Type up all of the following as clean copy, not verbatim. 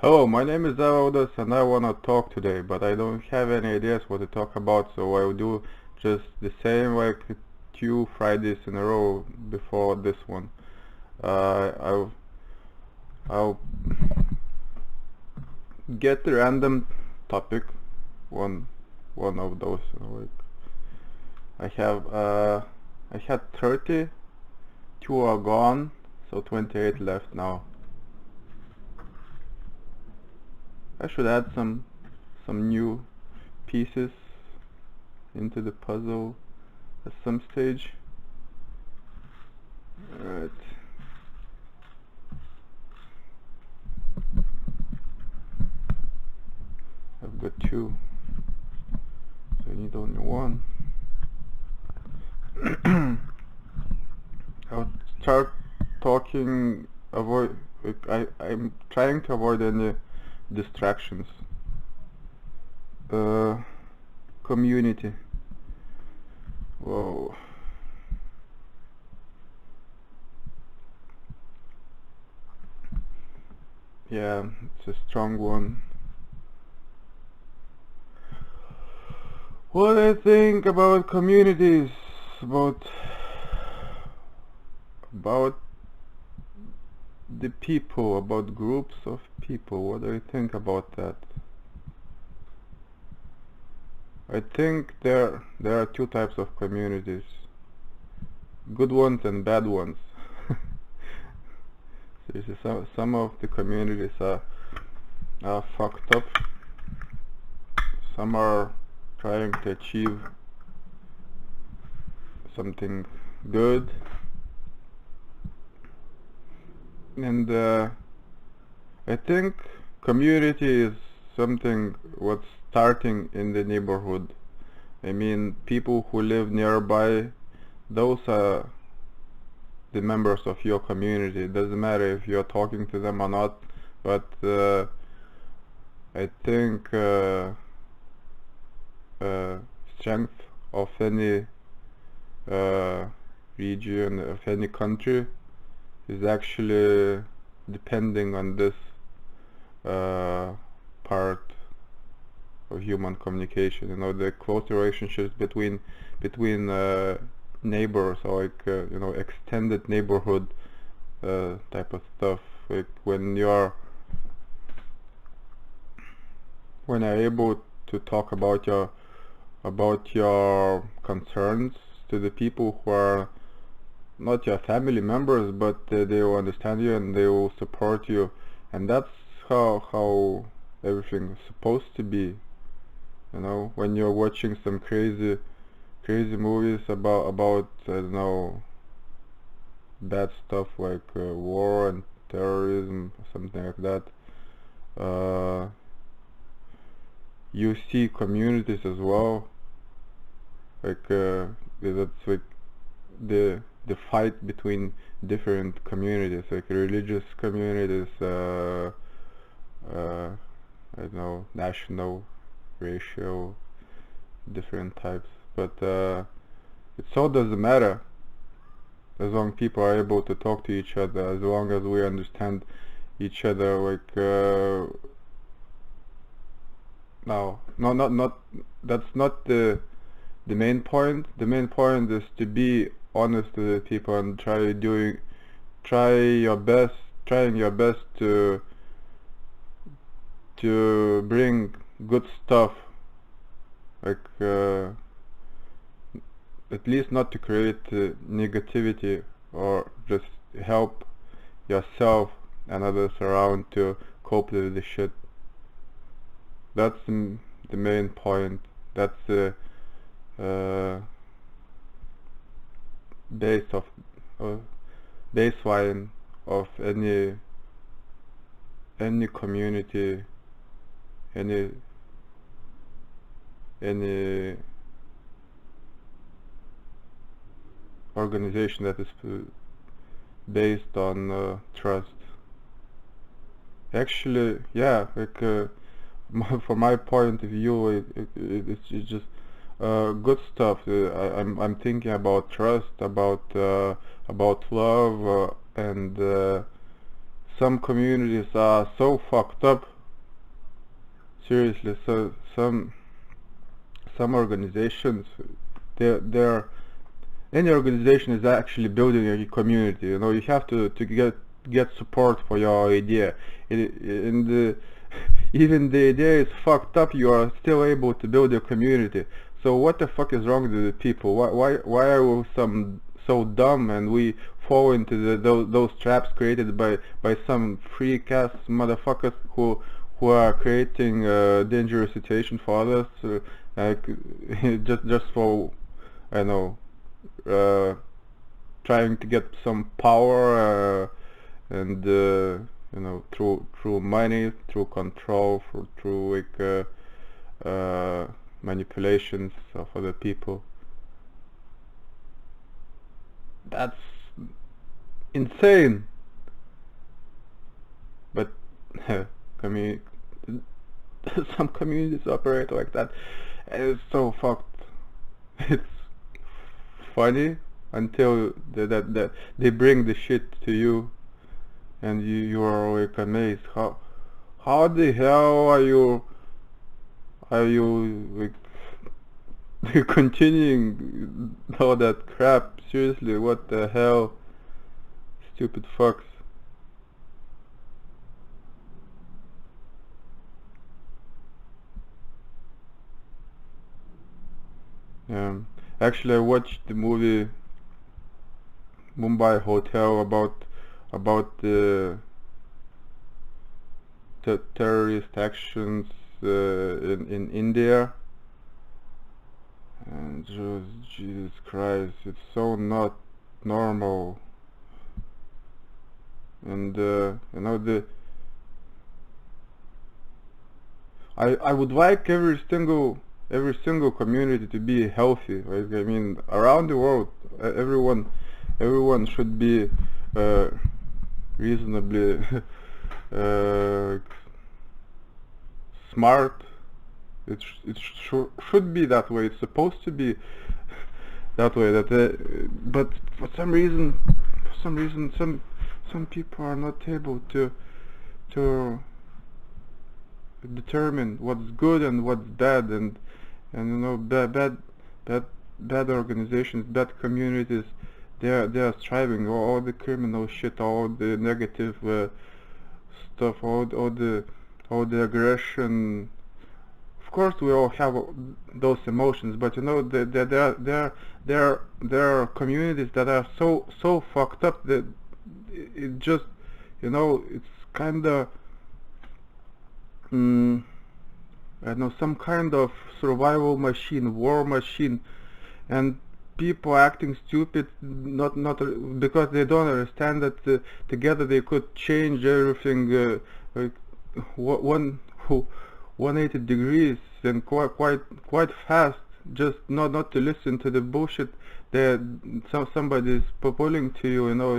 Hello, my name is Avodas and I wanna talk today, but I don't have any ideas what to talk about, so I'll do just the same like 2 Fridays in a row before this one. I'll get a random topic, one one of those. Like I have I had 30, two are gone, so 28 left now. I should add some new pieces into the puzzle at some stage. Alright. I've got two, so I need only one. I'll start talking. I'm trying to avoid any distractions. Community. Whoa. Yeah, it's a strong one. What I think about communities, about the people, about groups of people. What do you think about that? I think there are two types of communities, good ones and bad ones. Seriously, some of the communities are fucked up. Some are trying to achieve something good, and I think community is something what's starting in the neighborhood. I mean, people who live nearby, those are the members of your community. It doesn't matter if you're talking to them or not, but I think strength of any region, of any country, is actually depending on this part of human communication. You know, the close relationships between neighbors, or like extended neighborhood type of stuff. Like when you're able to talk about your concerns to the people who are not your family members, but they will understand you and they will support you, and that's how everything is supposed to be. You know, when you're watching some crazy movies about I don't know, bad stuff like war and terrorism, something like that, you see communities as well, like that's like the fight between different communities, like religious communities, I don't know, national, racial, different types. But it so doesn't matter as long people are able to talk to each other, as long as we understand each other. Like not that's not the main point. The main point is to be honest with the people and trying your best to bring good stuff, like at least not to create negativity, or just help yourself and others around to cope with the shit. That's the main point. That's the base of uh, baseline of any community, any any organization that is based on trust. Actually, yeah, like from my point of view, it's just good stuff. I'm thinking about trust, about love, and some communities are so fucked up seriously. So some organizations, they're any organization is actually building a community. You know, you have to get support for your idea. In the even the idea is fucked up, you are still able to build a community. So what the fuck is wrong with the people? Why are we so dumb and we fall into those traps created by some freak ass motherfuckers who are creating a dangerous situation for others, like just for, I don't know, trying to get some power, and you know, through money, through control, through like manipulations of other people. That's insane. But community, some communities operate like that. It's so fucked. It's funny until that they bring the shit to you, and you are like amazed. How the hell are you like continuing all that crap? Seriously, what the hell, stupid fucks. Actually, I watched the movie Mumbai Hotel about the terrorist actions in India, and just Jesus Christ, it's so not normal. And you know, I would like every single community to be healthy. Like, I mean, around the world, everyone should be reasonably smart. It should be that way. It's supposed to be that way. But for some reason, some people are not able to determine what's good and what's bad, and you know, bad organizations, bad communities, they are striving all the criminal shit, all the negative stuff, all the aggression. Of course, we all have those emotions, but you know, there are communities that are so fucked up that it just, you know, it's kinda I don't know, some kind of survival machine, war machine, and people acting stupid, not because they don't understand that together they could change everything, like one 180 degrees, and quite fast, just not to listen to the bullshit that somebody is pulling to you. You know,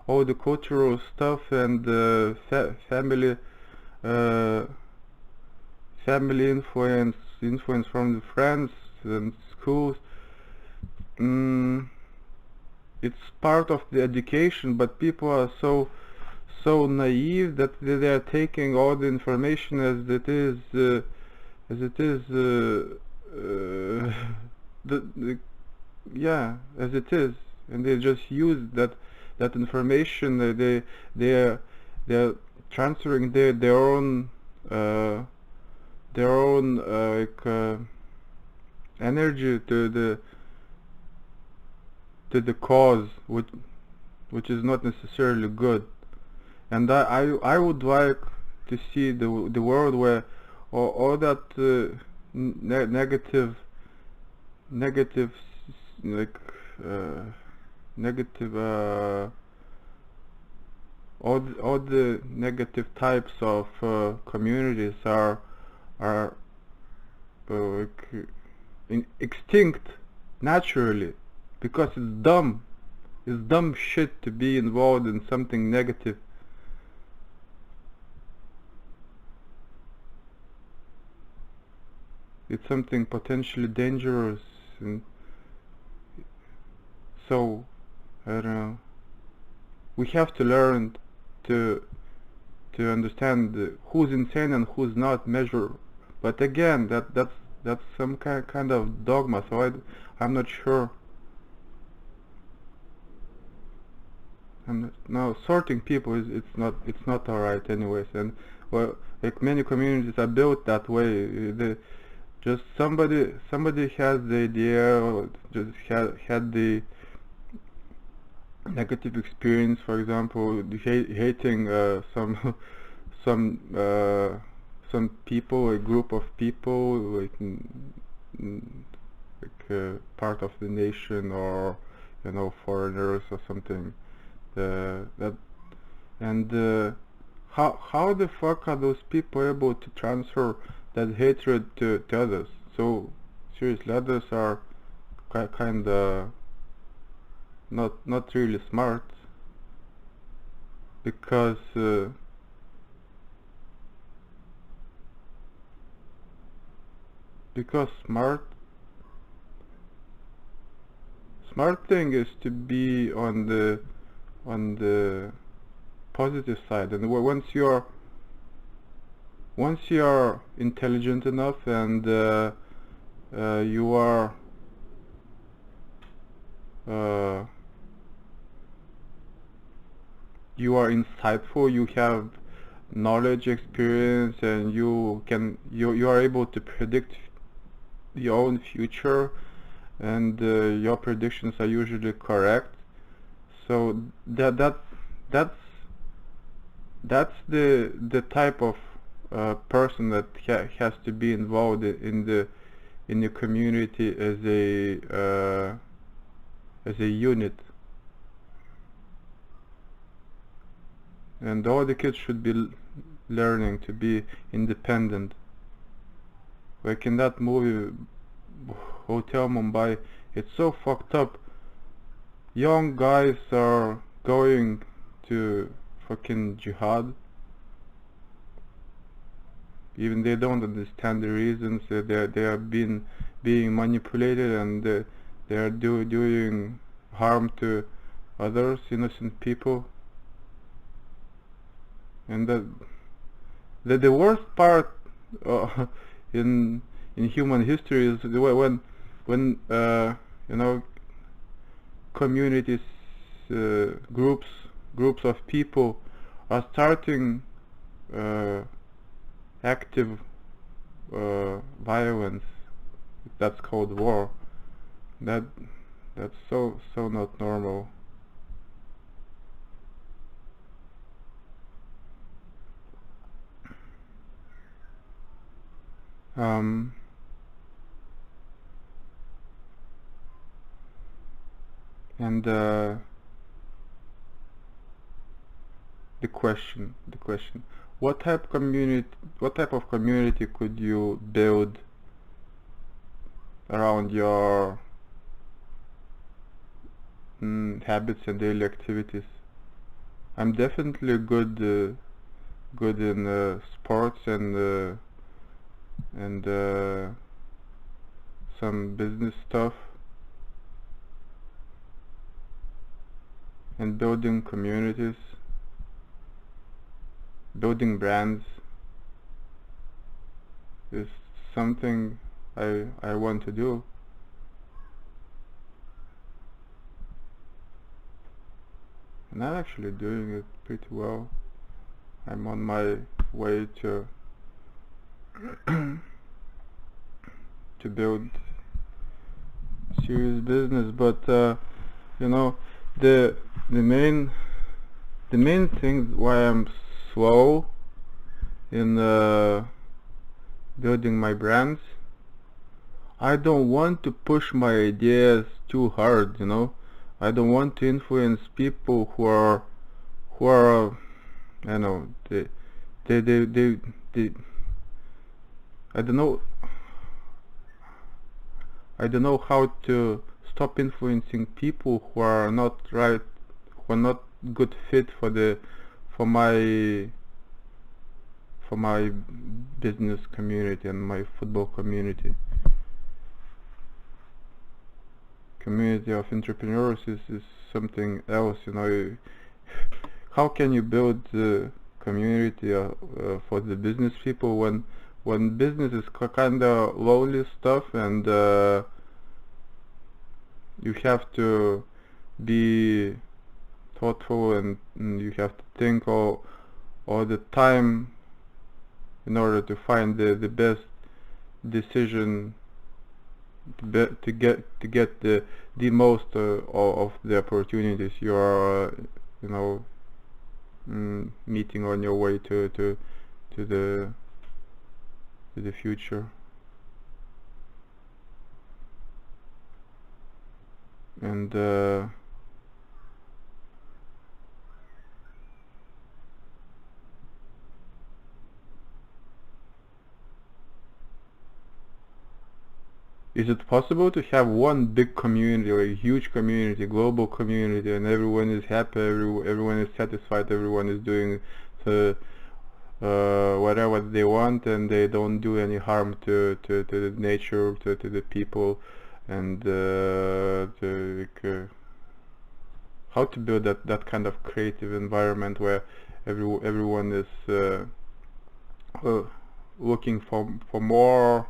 all the cultural stuff and family family influence from the friends and schools. It's part of the education, but people are so naive that they are taking all the information as it is as it is, and they just use that information. They're transferring their own energy to the cause, which is not necessarily good. And I would like to see the world where all that negative like negative all the negative types of communities are like extinct naturally, because it's dumb shit to be involved in something negative. It's something potentially dangerous, and so I don't know, we have to learn to to understand who's insane and who's not measure. But again, that's some kind of dogma. So I'm not sure. No, sorting people is it's not alright anyways. And well, like many communities are built that way. Just somebody has the idea, or just had the negative experience, for example, hating some some people, a group of people, like part of the nation, or foreigners or something. That and how the fuck are those people able to transfer that hatred to others? So seriously, others are kinda not really smart, because smart thing is to be on the positive side, and once you're intelligent enough, and you are insightful, you have knowledge, experience, and you are able to predict your own future, and your predictions are usually correct. So that's the type of person that has to be involved in the community as a unit. And all the kids should be learning to be independent. Like in that movie Hotel Mumbai, it's so fucked up. Young guys are going to fucking jihad, even they don't understand the reasons. They are being manipulated, and they are doing harm to others, innocent people. And the worst part in human history is when communities, groups of people are starting active violence. That's called war. That's so not normal. And the question, what type of community could you build around your habits and daily activities? I'm definitely good in sports and some business stuff, and building communities, building brands is something I want to do. And I'm actually doing it pretty well. I'm on my way to to build serious business, but the main thing why I'm slow in building my brands, I don't want to push my ideas too hard. I don't want to influence people who are they I don't know how to stop influencing people who are not right, who are not good fit for my business community and my football community of entrepreneurs is something else. How can you build community for the business people. When business is kind of lonely stuff, and you have to be thoughtful, and you have to think all the time in order to find the best decision to get the most of the opportunities you are you know meeting on your way to the future. And is it possible to have one big community, or a huge community, global community, and everyone is happy, everyone is satisfied, everyone is doing whatever they want, and they don't do any harm to the nature, to the people, and how to build that kind of creative environment where everyone is looking for more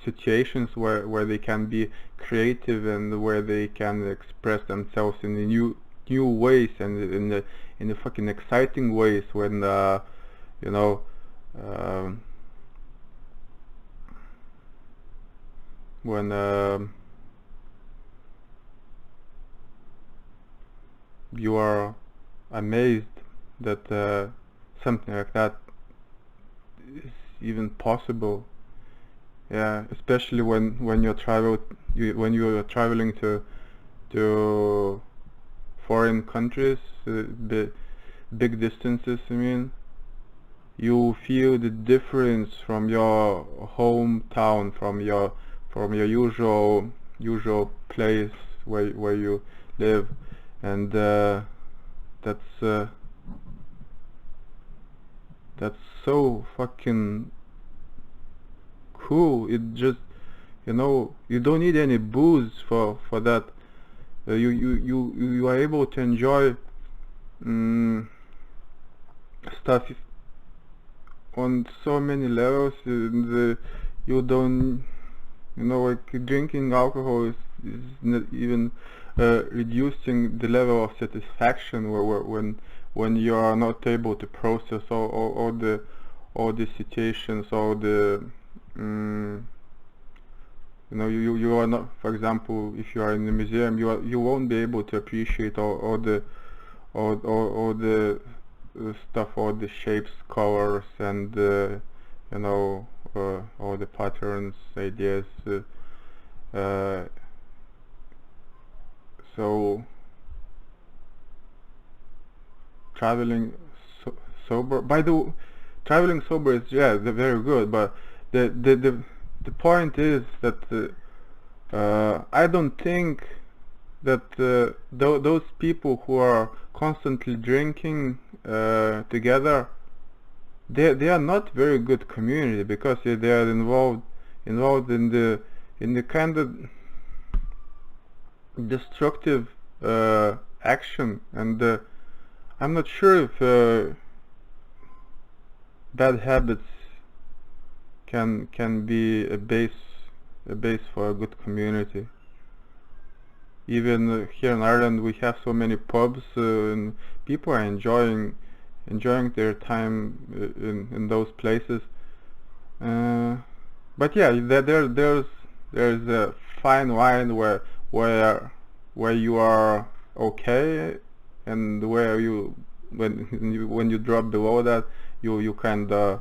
situations where they can be creative, and where they can express themselves in the new ways, and in the fucking exciting ways, when you know when you are amazed that something like that is even possible. Yeah, especially when you when you are traveling to foreign countries, big distances. I mean, you feel the difference from your hometown, from your usual place where you live, and that's so fucking cool. It just, you don't need any booze for that. You are able to enjoy stuff on so many levels. And you don't, like drinking alcohol is not even reducing the level of satisfaction when you are not able to process all the situations, all the you are not, for example, if you are in the museum, you won't be able to appreciate all the stuff, all the shapes, colors, and all the patterns, ideas. So traveling sober. Traveling sober is very good, but the point is that I don't think that those people who are constantly drinking together, they are not very good community, because they are involved in the kind of destructive action, and I'm not sure if bad habits can be a base for a good community. Even here in Ireland, we have so many pubs, and people are enjoying their time in those places. But yeah, there's a fine line where you are okay, and where when you drop below that, you kind of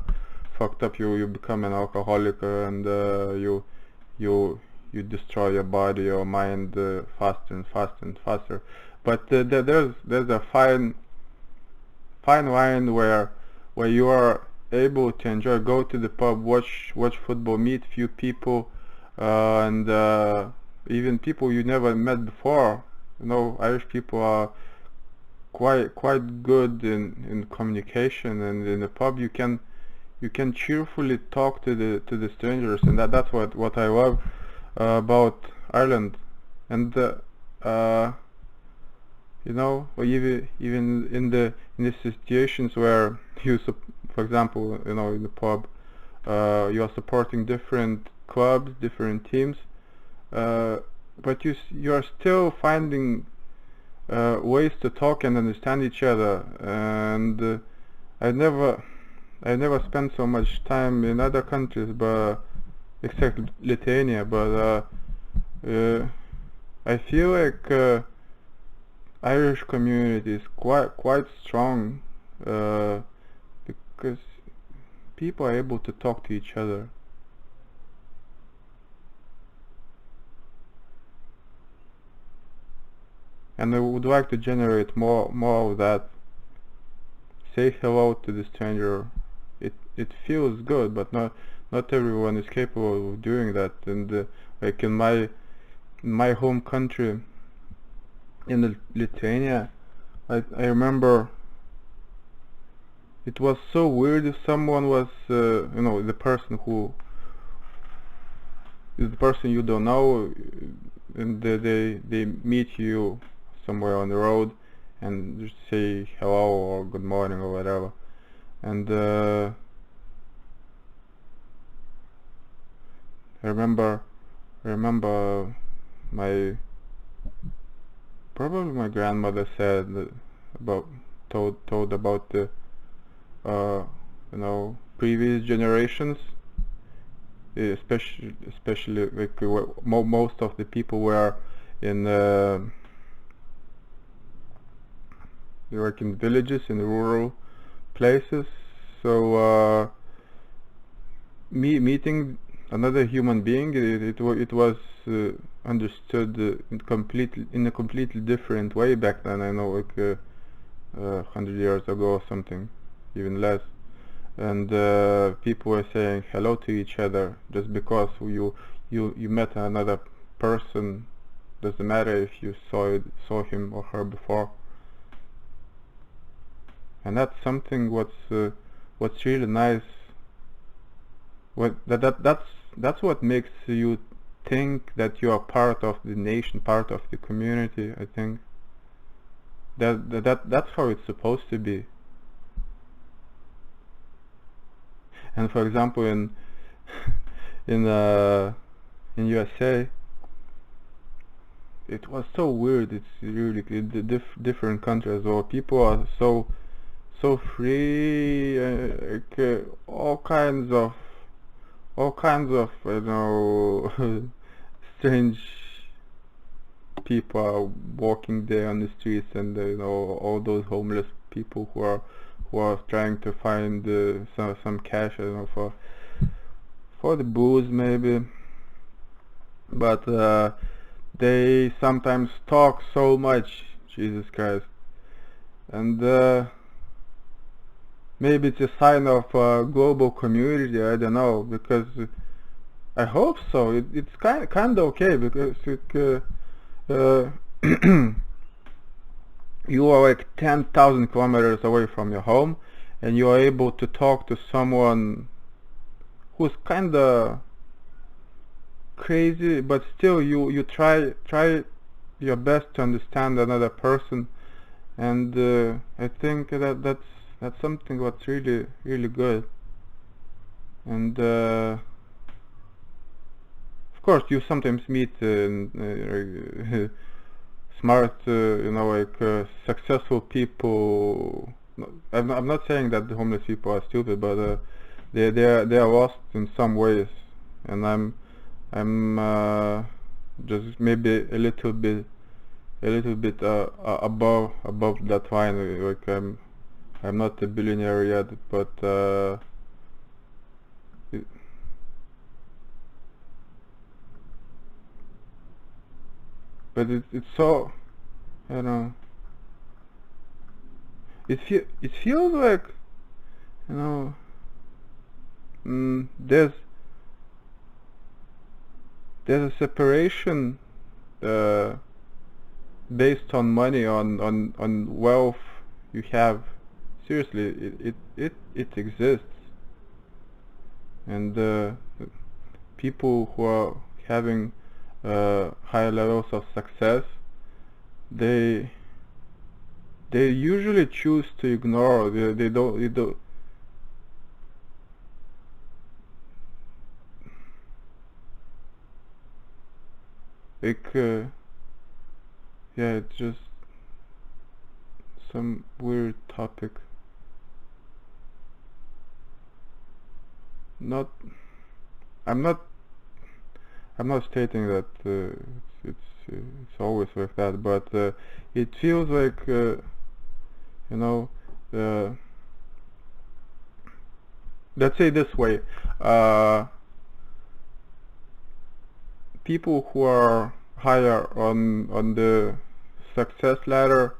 fucked up. You become an alcoholic, and you destroy your body, your mind, faster and faster and faster. But there's a fine line where you are able to enjoy, go to the pub, watch football, meet few people, and even people you never met before. Irish people are quite good in communication, and in the pub you can cheerfully talk to the strangers, and that's what I love about Ireland. And or even in the situations where for example, in the pub, you are supporting different clubs, different teams, uh, but you are still finding ways to talk and understand each other. And I never I never spent so much time in other countries, but except Lithuania. But I feel like Irish community is quite strong, uh, because people are able to talk to each other. And I would like to generate more of that. Say hello to the stranger. It feels good, but not everyone is capable of doing that. And like in my home country, in Lithuania, I remember it was so weird if someone was, the person who is the person you don't know, and they meet you somewhere on the road and just say hello or good morning or whatever. And I remember my probably my grandmother said about told about the uh, previous generations, especially like most of the people were in they work in villages, in rural places. So meeting another human being, it was understood in a completely different way back then. I know, like 100 years ago or something, even less. And people were saying hello to each other just because you met another person. Doesn't matter if you saw him or her before. And that's something what's really nice. That's what makes you think that you are part of the nation, part of the community. I think that's how it's supposed to be. And for example, in USA, it was so weird. It's really different countries where people are so free, like, all kinds of strange people are walking there on the streets, and all those homeless people who are trying to find some cash, I don't know, for the booze maybe. But they sometimes talk so much, Jesus Christ. And maybe it's a sign of global community, I don't know, because I hope so. It's kind of okay, because you are like 10,000 kilometers away from your home, and you are able to talk to someone who's kind of crazy, but still you try your best to understand another person. And I think that's something what's really good. And of course you sometimes meet smart, like successful people. I'm not saying that the homeless people are stupid, but they are lost in some ways, and I'm just maybe a little bit above that line. Like I'm not a billionaire yet, but it's so, I don't know. It feels like, you know there's a separation based on money, on wealth you have. Seriously, it exists. And people who are having higher levels of success, they they usually choose to ignore. They don't. Like, yeah, it's just some weird topic. Not, I'm not, I'm not stating that it's always like that, but it feels like you know, uh, let's say this way, people who are higher on the success ladder,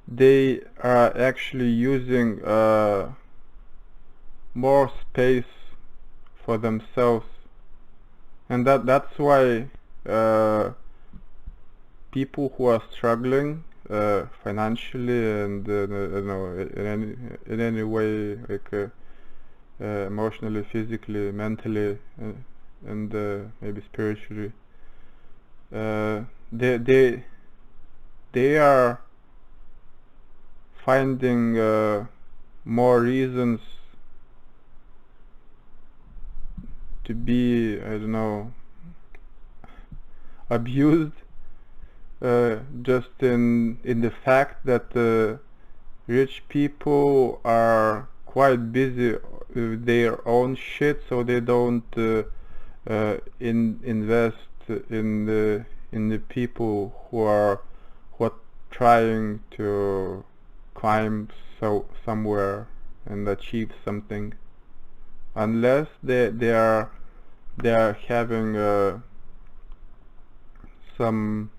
they are actually using more space for themselves, and that's why people who are struggling financially and you know, in any way, like emotionally, physically, mentally, and maybe spiritually, they they are finding more reasons to be, I don't know, abused, just in the fact that rich people are quite busy with their own shit, so they don't invest in the people who are trying to climb somewhere and achieve something, unless they are having some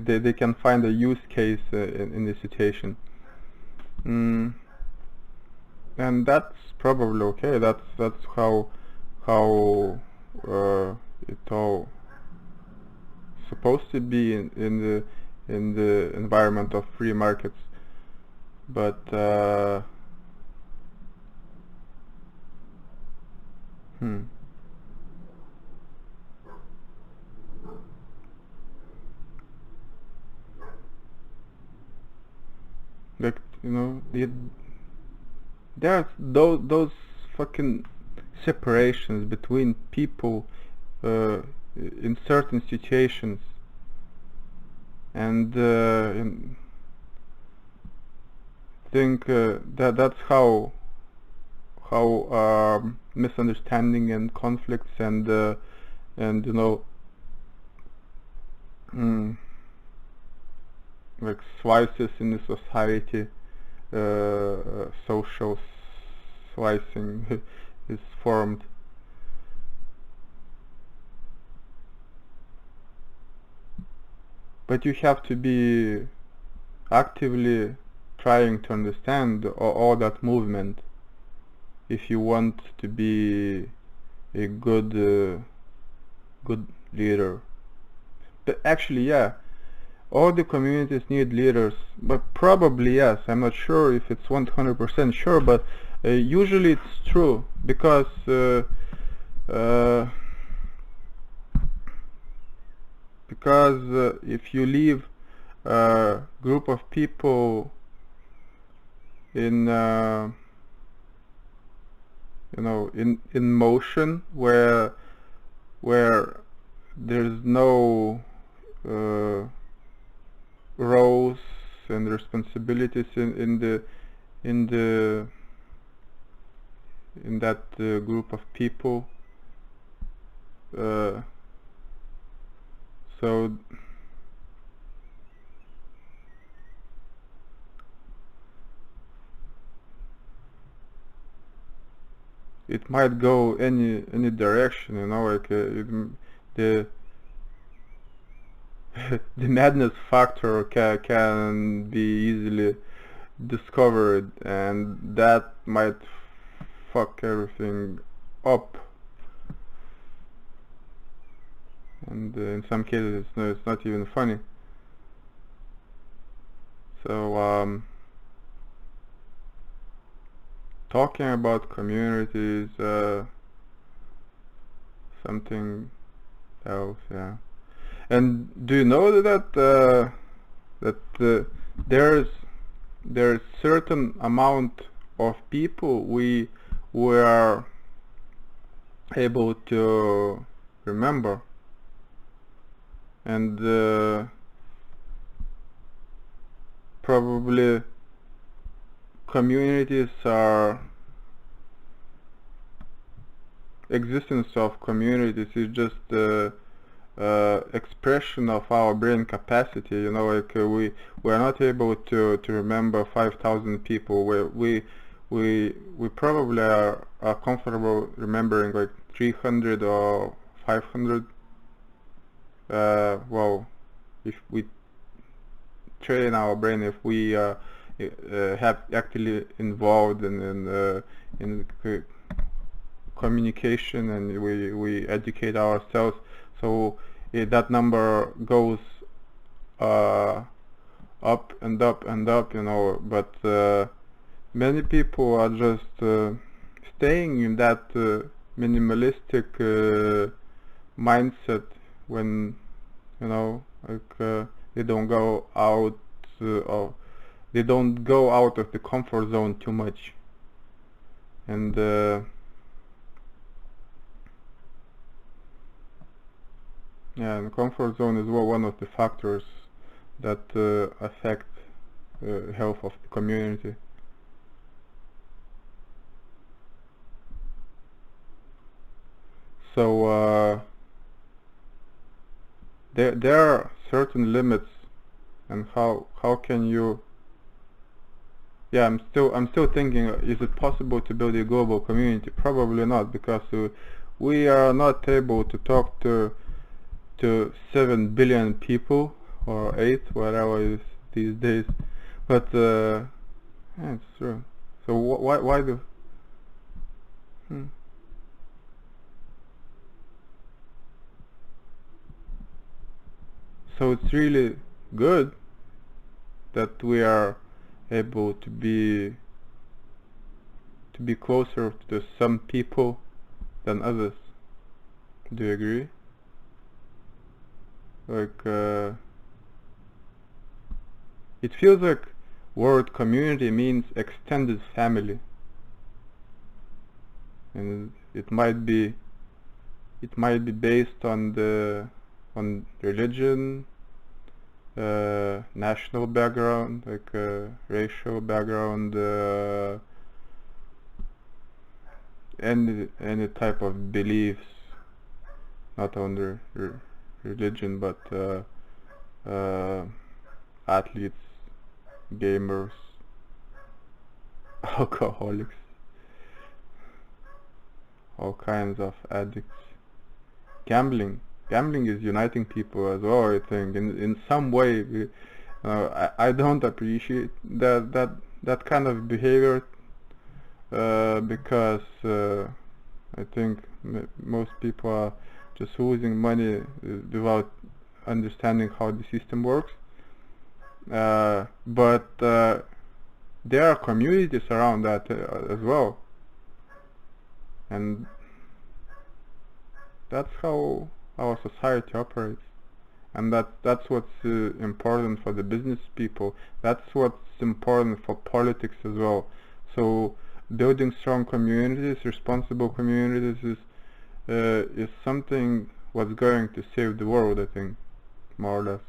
they can find a use case in the situation, mm, and that's probably okay. That's how it all supposed to be in the environment of free markets. But hmm, like, you know, there's those fucking separations between people in certain situations, and think that's how misunderstanding and conflicts and you know, mm, like slices in the society, social slicing is formed. But you have to be actively trying to understand all that movement if you want to be a good leader. But actually, yeah, all the communities need leaders, but probably yes. I'm not sure if it's 100% sure, but usually it's true, because uh, if you leave a group of people in you know, in motion, where there's no roles and responsibilities in the in that group of people, uh, so it might go any direction, you know, like the the madness factor can be easily discovered, and that might fuck everything up, and in some cases it's not even funny. So talking about communities, something Health, yeah. And do you know that there's certain amount of people we are able to remember, and probably communities are existence of communities is just expression of our brain capacity. You know, like we are not able to remember 5,000 people. We probably are comfortable remembering like 300 or 500. Well, if we train our brain, if we have actually involved in communication, and we educate ourselves, so that number goes up and up and up, you know. But many people are just staying in that minimalistic mindset when, you know, like they don't go out or they don't go out of the comfort zone too much. And yeah, and the comfort zone is one of the factors that affect health of the community. So there are certain limits, and how can you? Yeah, I'm still thinking. Is it possible to build a global community? Probably not, because we are not able to talk to 7 billion people, or 8, whatever it is these days. But yeah, it's true. So why do? Hmm. So it's really good that we are able to be closer to some people than others. Do you agree? Like it feels like word community means extended family, and it might be based on religion, national background, like racial background, any type of beliefs, not only religion, but athletes, gamers, alcoholics, all kinds of addicts. Gambling is uniting people as well, I think, in some way. I don't appreciate that kind of behavior, because I think most people are just losing money without understanding how the system works. But there are communities around that as well, and that's how our society operates, and that's what's important for the business people. That's what's important for politics as well. So building strong communities, responsible communities, is something what's going to save the world, I think, more or less.